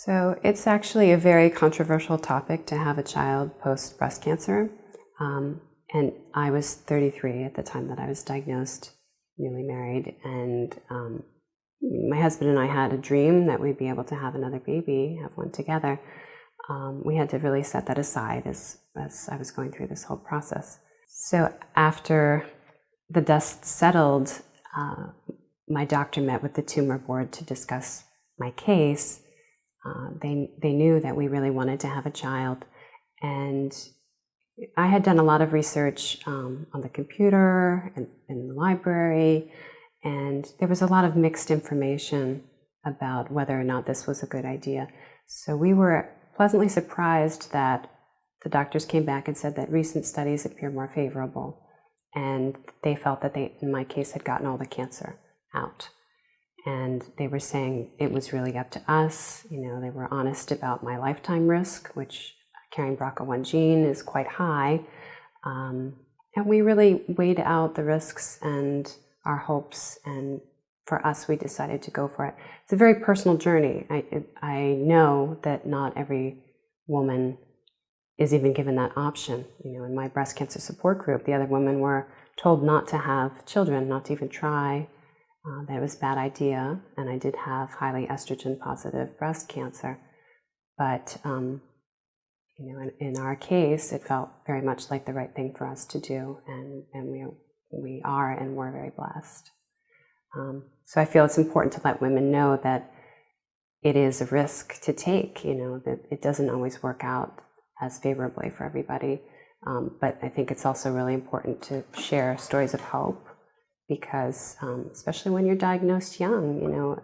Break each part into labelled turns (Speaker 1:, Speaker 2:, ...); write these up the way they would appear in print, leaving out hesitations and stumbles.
Speaker 1: So it's actually a very controversial topic to have a child post breast cancer. And I was 33 at the time that I was diagnosed, newly married, and my husband and I had a dream that we'd be able to have another baby, have one together. We had to really set that aside as I was going through this whole process. So after the dust settled, my doctor met with the tumor board to discuss my case. They knew that we really wanted to have a child, and I had done a lot of research on the computer and in the library, and there was a lot of mixed information about whether or not this was a good idea. So we were pleasantly surprised that the doctors came back and said that recent studies appear more favorable, and they felt that they, in my case, had gotten all the cancer out. And they were saying it was really up to us. You know, they were honest about my lifetime risk, which carrying BRCA1 gene is quite high. And we really weighed out the risks and our hopes, and for us, we decided to go for it. It's a very personal journey. I know that not every woman is even given that option. You know, in my breast cancer support group, the other women were told not to have children, not to even try. That was a bad idea, and I did have highly estrogen positive breast cancer. But you know, in our case, it felt very much like the right thing for us to do, and we are and we're very blessed. So I feel it's important to let women know that it is a risk to take. You know, that it doesn't always work out as favorably for everybody. But I think it's also really important to share stories of hope. Because especially when you're diagnosed young, you know,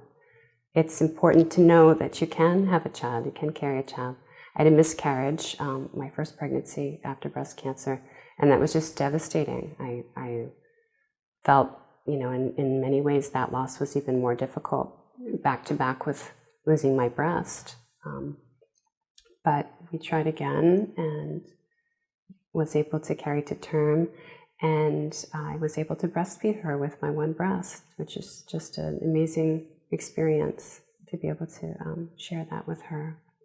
Speaker 1: it's important to know that you can have a child, you can carry a child. I had a miscarriage, my first pregnancy after breast cancer, and that was just devastating. I felt, you know, in many ways that loss was even more difficult, back to back with losing my breast. But we tried again and was able to carry to term. And I was able to breastfeed her with my one breast, which is just an amazing experience to be able to share that with her.